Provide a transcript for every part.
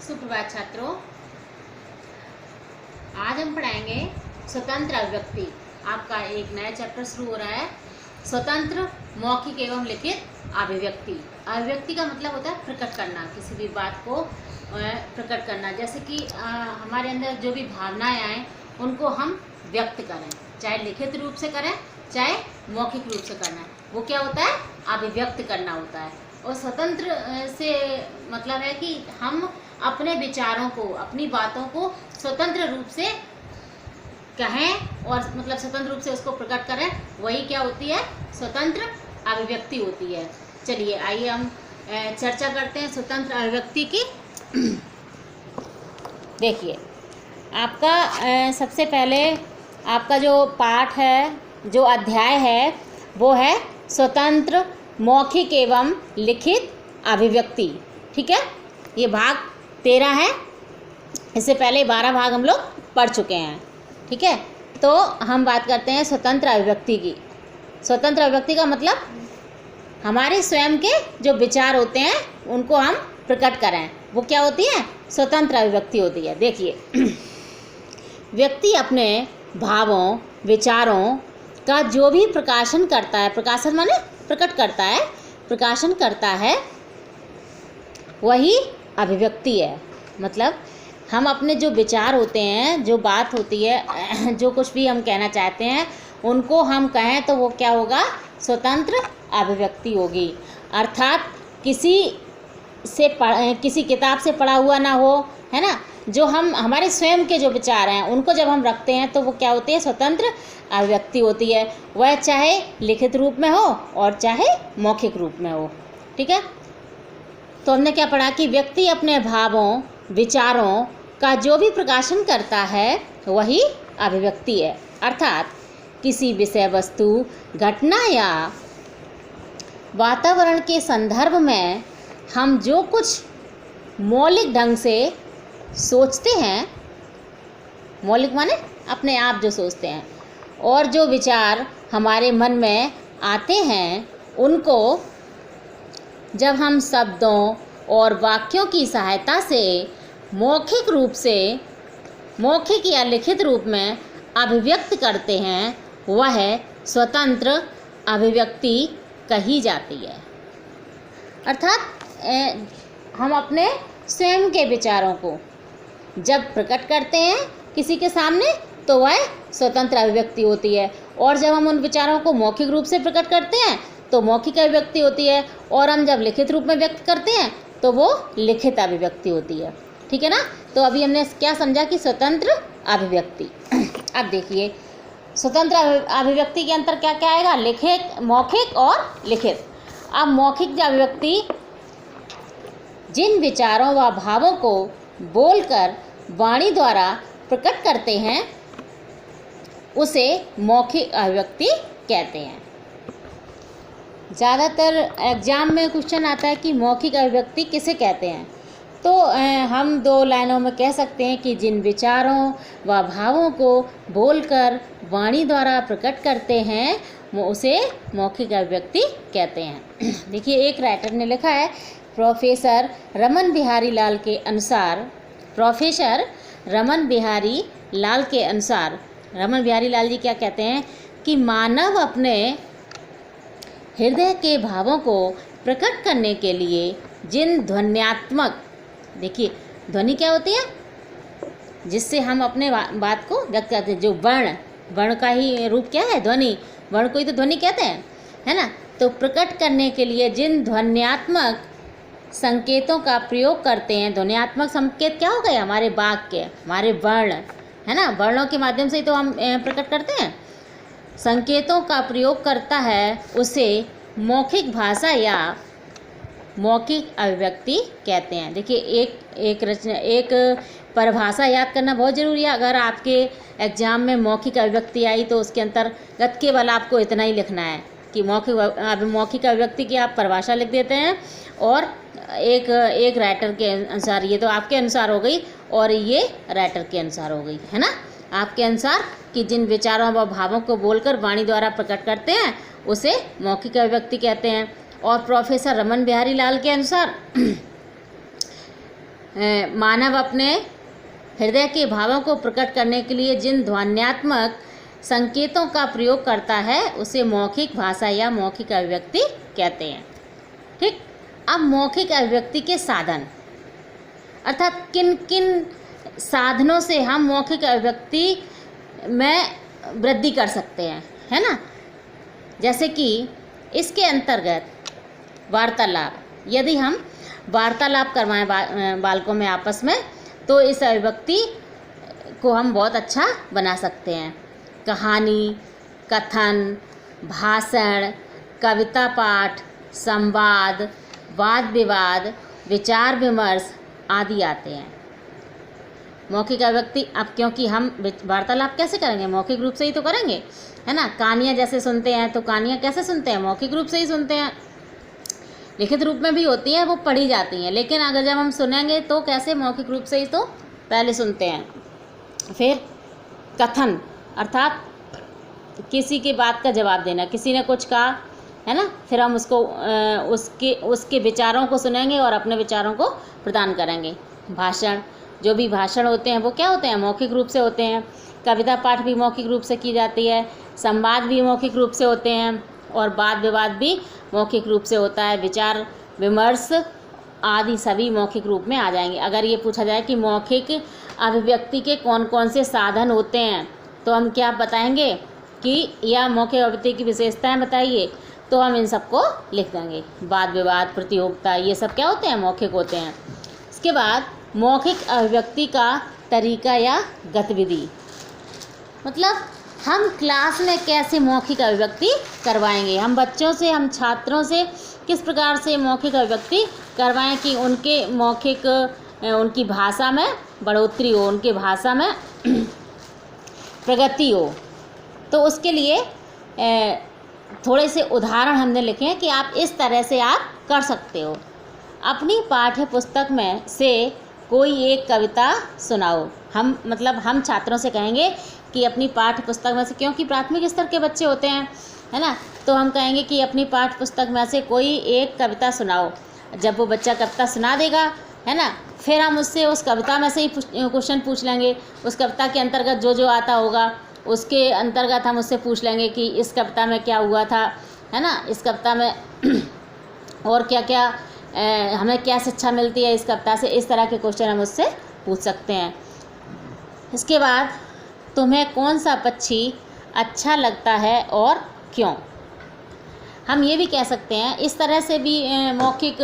सुप्रभात छात्रों, आज हम पढ़ाएंगे स्वतंत्र अभिव्यक्ति। आपका एक नया चैप्टर शुरू हो रहा है, स्वतंत्र मौखिक एवं लिखित अभिव्यक्ति। अभिव्यक्ति का मतलब होता है प्रकट करना, किसी भी बात को प्रकट करना। जैसे कि हमारे अंदर जो भी भावनाएं आए उनको हम व्यक्त करें, चाहे लिखित रूप से करें चाहे मौखिक रूप से करना, वो क्या होता है? अभिव्यक्त करना होता है। और स्वतंत्र से मतलब है कि हम अपने विचारों को, अपनी बातों को स्वतंत्र रूप से कहें और मतलब स्वतंत्र रूप से उसको प्रकट करें, वही क्या होती है? स्वतंत्र अभिव्यक्ति होती है। चलिए आइए हम चर्चा करते हैं स्वतंत्र अभिव्यक्ति की। देखिए, आपका सबसे पहले आपका जो पाठ है, जो अध्याय है, वो है स्वतंत्र मौखिक एवं लिखित अभिव्यक्ति। ठीक है, ये भाग 13 है। इससे पहले 12 भाग हम लोग पढ़ चुके हैं। ठीक है, तो हम बात करते हैं स्वतंत्र अभिव्यक्ति की। स्वतंत्र अभिव्यक्ति का मतलब हमारे स्वयं के जो विचार होते हैं उनको हम प्रकट करें, वो क्या होती है? स्वतंत्र अभिव्यक्ति होती है। देखिए, व्यक्ति अपने भावों, विचारों का जो भी प्रकाशन करता है, प्रकाशन माने प्रकट करता है, प्रकाशन करता है, वही अभिव्यक्ति है। मतलब हम अपने जो विचार होते हैं, जो बात होती है, जो कुछ भी हम कहना चाहते हैं, उनको हम कहें तो वो क्या होगा? स्वतंत्र अभिव्यक्ति होगी। अर्थात किसी किताब से पढ़ा हुआ ना हो, है ना। जो हम हमारे स्वयं के जो विचार हैं उनको जब हम रखते हैं तो वो क्या होती है? स्वतंत्र अभिव्यक्ति होती है। वह चाहे लिखित रूप में हो और चाहे मौखिक रूप में हो। ठीक है, तो हमने क्या पढ़ा कि व्यक्ति अपने भावों, विचारों का जो भी प्रकाशन करता है वही अभिव्यक्ति है। अर्थात किसी विषय वस्तु, घटना या वातावरण के संदर्भ में हम जो कुछ मौलिक ढंग से सोचते हैं, मौलिक माने अपने आप जो सोचते हैं, और जो विचार हमारे मन में आते हैं, उनको जब हम शब्दों और वाक्यों की सहायता से मौखिक रूप से, मौखिक या लिखित रूप में अभिव्यक्त करते हैं, वह स्वतंत्र अभिव्यक्ति कही जाती है। अर्थात हम अपने स्वयं के विचारों को जब प्रकट करते हैं किसी के सामने तो वह स्वतंत्र अभिव्यक्ति होती है, और जब हम उन विचारों को मौखिक रूप से प्रकट करते हैं तो मौखिक अभिव्यक्ति होती है, और हम जब लिखित रूप में व्यक्त करते हैं तो वो लिखित अभिव्यक्ति होती है। ठीक है ना। तो अभी हमने क्या समझा कि स्वतंत्र अभिव्यक्ति। अब देखिए, स्वतंत्र अभिव्यक्ति के अंतर क्या क्या आएगा? लिखित, मौखिक और लिखित। अब मौखिक अभिव्यक्ति जिन विचारों व भावों को बोलकर वाणी द्वारा प्रकट करते हैं उसे मौखिक अभिव्यक्ति कहते हैं। ज़्यादातर एग्जाम में क्वेश्चन आता है कि मौखिक अभिव्यक्ति किसे कहते हैं, तो हम 2 लाइनों में कह सकते हैं कि जिन विचारों व भावों को बोलकर वाणी द्वारा प्रकट करते हैं वो उसे मौखिक अभिव्यक्ति कहते हैं। देखिए, एक राइटर ने लिखा है, प्रोफेसर रमन बिहारी लाल के अनुसार, प्रोफेसर रमन बिहारी लाल के अनुसार, रमन बिहारी लाल जी क्या कहते हैं कि मानव अपने हृदय के भावों को प्रकट करने के लिए जिन ध्वन्यात्मक, देखिए ध्वनि क्या होती है? जिससे हम अपने बात को व्यक्त करते हैं। जो वर्ण का ही रूप क्या है? ध्वनि। वर्ण को ही तो ध्वनि कहते हैं, है ना। तो प्रकट करने के लिए जिन ध्वन्यात्मक संकेतों का प्रयोग करते हैं, ध्वन्यात्मक संकेत क्या हो गए? हमारे वाक्य, हमारे वर्ण, है ना। वर्णों के माध्यम से ही तो हम प्रकट करते हैं। संकेतों का प्रयोग करता है उसे मौखिक भाषा या मौखिक अभिव्यक्ति कहते हैं। देखिए, एक परिभाषा याद करना बहुत ज़रूरी है। अगर आपके एग्जाम में मौखिक अभिव्यक्ति आई तो उसके अंतर्गत केवल आपको इतना ही लिखना है कि मौखिक अभिव्यक्ति की आप परिभाषा लिख देते हैं, और एक राइटर के अनुसार, ये तो आपके अनुसार हो गई और ये राइटर के अनुसार हो गई, है ना। आपके अनुसार कि जिन विचारों व भावों को बोलकर वाणी द्वारा प्रकट करते हैं उसे मौखिक अभिव्यक्ति कहते हैं। और प्रोफेसर रमन बिहारी लाल के अनुसार मानव अपने हृदय के भावों को प्रकट करने के लिए जिन ध्वन्यात्मक संकेतों का प्रयोग करता है उसे मौखिक भाषा या मौखिक अभिव्यक्ति कहते हैं। ठीक, अब मौखिक अभिव्यक्ति के साधन, अर्थात किन किन साधनों से हम मौखिक अभिव्यक्ति में वृद्धि कर सकते हैं, है ना। जैसे कि इसके अंतर्गत वार्तालाप, यदि हम वार्तालाप करवाएं बालकों में आपस में, तो इस अभिव्यक्ति को हम बहुत अच्छा बना सकते हैं। कहानी, कथन, भाषण, कविता पाठ, संवाद, वाद विवाद, विचार विमर्श आदि आते हैं। मौखिक अभिव्यक्ति, अब क्योंकि हम वार्तालाप कैसे करेंगे, मौखिक रूप से ही तो करेंगे, है ना। कहानियाँ जैसे सुनते हैं, तो कहानियाँ कैसे सुनते हैं, मौखिक रूप से ही सुनते हैं। लिखित रूप में भी होती हैं, वो पढ़ी जाती हैं, लेकिन अगर जब हम सुनेंगे तो कैसे, मौखिक रूप से ही तो पहले सुनते हैं। फिर कथन, अर्थात किसी की बात का जवाब देना, किसी ने कुछ कहा, है ना, फिर हम उसको उसके विचारों को सुनेंगे और अपने विचारों को प्रदान करेंगे। भाषण, जो भी भाषण होते हैं वो क्या होते हैं, मौखिक रूप से होते हैं। कविता पाठ भी मौखिक रूप से की जाती है, संवाद भी मौखिक रूप से होते हैं, और वाद विवाद भी मौखिक रूप से होता है। विचार विमर्श आदि सभी मौखिक रूप में आ जाएंगे। अगर ये पूछा जाए कि मौखिक अभिव्यक्ति के कौन कौन से साधन होते हैं, तो हम क्या बताएंगे कि या मौखिक अभिव्यक्ति की विशेषताएं बताइए, तो हम इन सबको लिख देंगे। वाद विवाद, प्रतियोगिता, ये सब क्या होते हैं, मौखिक होते हैं। इसके बाद मौखिक अभिव्यक्ति का तरीका या गतिविधि, मतलब हम क्लास में कैसे मौखिक अभिव्यक्ति करवाएंगे, हम बच्चों से, हम छात्रों से किस प्रकार से मौखिक अभिव्यक्ति करवाएं कि उनके मौखिक, उनकी भाषा में बढ़ोतरी हो, उनकी भाषा में प्रगति हो। तो उसके लिए थोड़े से उदाहरण हमने लिखे हैं कि आप इस तरह से आप कर सकते हो। अपनी पाठ्य पुस्तक में से कोई एक कविता सुनाओ। हम छात्रों से कहेंगे कि अपनी पाठ्य पुस्तक में से, क्योंकि प्राथमिक स्तर के बच्चे होते हैं, है ना, तो हम कहेंगे कि अपनी पाठ्य पुस्तक में से कोई एक कविता सुनाओ। जब वो बच्चा कविता सुना देगा, है ना, फिर हम उससे उस कविता में से ही क्वेश्चन पूछ लेंगे। उस कविता के अंतर्गत जो जो आता होगा उसके अंतर्गत हम उससे पूछ लेंगे कि इस कविता में क्या हुआ था, है ना, इस कविता में और क्या क्या हमें क्या शिक्षा मिलती है इस कविता से। इस तरह के क्वेश्चन हम उससे पूछ सकते हैं। इसके बाद तुम्हें कौन सा पक्षी अच्छा लगता है और क्यों, हम ये भी कह सकते हैं। इस तरह से भी मौखिक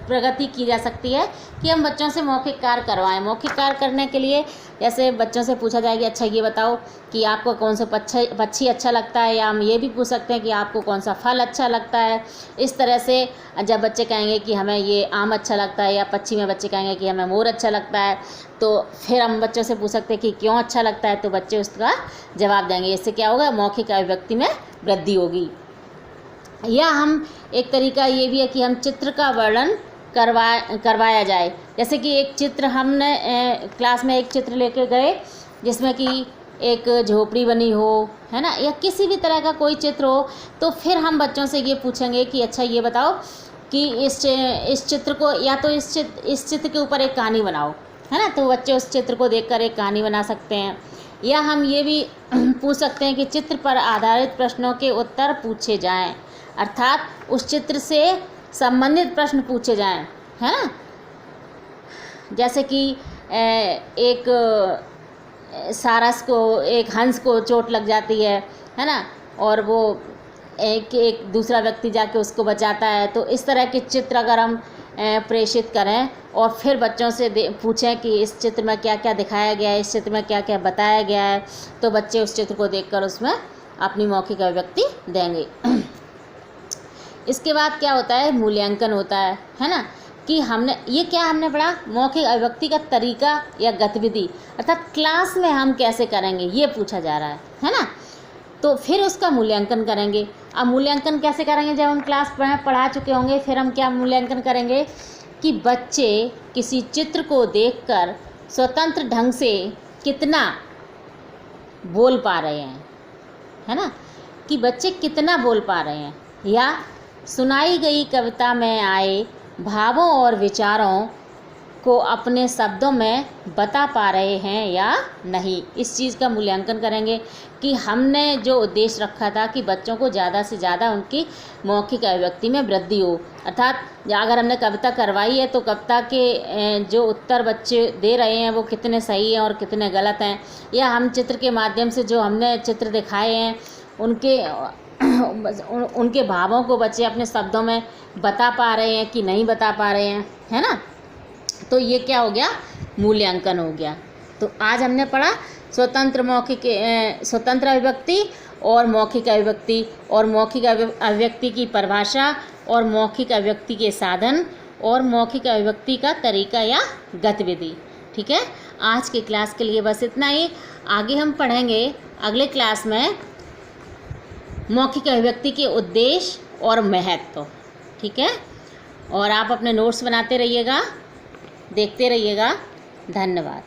प्रगति की जा सकती है कि हम बच्चों से मौखिक कार्य करवाएं। मौखिक कार्य करने के लिए जैसे बच्चों से पूछा जाएगा, अच्छा ये बताओ कि आपको कौन सा पक्षी अच्छा लगता है, या हम ये भी पूछ सकते हैं कि आपको कौन सा फल अच्छा लगता है। इस तरह से जब बच्चे कहेंगे कि हमें ये आम अच्छा लगता है, या पक्षी में बच्चे कहेंगे कि हमें मोर अच्छा लगता है, तो फिर हम बच्चों से पूछ सकते हैं कि क्यों अच्छा लगता है, तो बच्चे उसका जवाब देंगे। इससे क्या होगा, मौखिक अभिव्यक्ति में वृद्धि होगी। या हम एक तरीका ये भी है कि हम चित्र का वर्णन करवाया जाए। जैसे कि एक चित्र हमने क्लास में एक चित्र लेके गए जिसमें कि एक झोपड़ी बनी हो, है ना, या किसी भी तरह का कोई चित्र हो, तो फिर हम बच्चों से ये पूछेंगे कि अच्छा ये बताओ कि इस चित्र को, या तो इस चित्र के ऊपर एक कहानी बनाओ, है ना, तो बच्चे उस चित्र को देखकर एक कहानी बना सकते हैं। या हम ये भी पूछ सकते हैं कि चित्र पर आधारित प्रश्नों के उत्तर पूछे जाएं, अर्थात उस चित्र से संबंधित प्रश्न पूछे जाएं, है ना। जैसे कि एक सारस को, एक हंस को चोट लग जाती है ना, और वो एक दूसरा व्यक्ति जाके उसको बचाता है। तो इस तरह के चित्र अगर हम प्रेषित करें और फिर बच्चों से पूछें कि इस चित्र में क्या क्या दिखाया गया है, इस चित्र में क्या क्या बताया गया है, तो बच्चे उस चित्र को देखकर उसमें अपनी मौखिक अभिव्यक्ति देंगे। इसके बाद क्या होता है, मूल्यांकन होता है ना, कि हमने पढ़ा मौखिक अभिव्यक्ति का तरीका या गतिविधि, अर्थात क्लास में हम कैसे करेंगे ये पूछा जा रहा है ना। तो फिर उसका मूल्यांकन करेंगे। अब मूल्यांकन कैसे करेंगे, जब हम क्लास में पढ़ा चुके होंगे फिर हम क्या मूल्यांकन करेंगे कि बच्चे किसी चित्र को देखकर स्वतंत्र ढंग से कितना बोल पा रहे हैं, है ना, कि बच्चे कितना बोल पा रहे हैं, या सुनाई गई कविता में आए भावों और विचारों को अपने शब्दों में बता पा रहे हैं या नहीं। इस चीज़ का मूल्यांकन करेंगे कि हमने जो उद्देश्य रखा था कि बच्चों को ज़्यादा से ज़्यादा उनकी मौखिक अभिव्यक्ति में वृद्धि हो, अर्थात अगर हमने कविता करवाई है तो कविता के जो उत्तर बच्चे दे रहे हैं वो कितने सही हैं और कितने गलत हैं, या हम चित्र के माध्यम से जो हमने चित्र दिखाए हैं उनके भावों को बच्चे अपने शब्दों में बता पा रहे हैं कि नहीं बता पा रहे हैं, है ना। तो ये क्या हो गया, मूल्यांकन हो गया। तो आज हमने पढ़ा स्वतंत्र अभिव्यक्ति और मौखिक अभिव्यक्ति, और मौखिक अभिव्यक्ति की परिभाषा, और मौखिक अभिव्यक्ति के साधन, और मौखिक अभिव्यक्ति का तरीका या गतिविधि। ठीक है, आज की क्लास के लिए बस इतना ही। आगे हम पढ़ेंगे अगले क्लास में मौखिक अभिव्यक्ति के उद्देश्य और महत्व। ठीक है, और आप अपने नोट्स बनाते रहिएगा, देखते रहिएगा। धन्यवाद।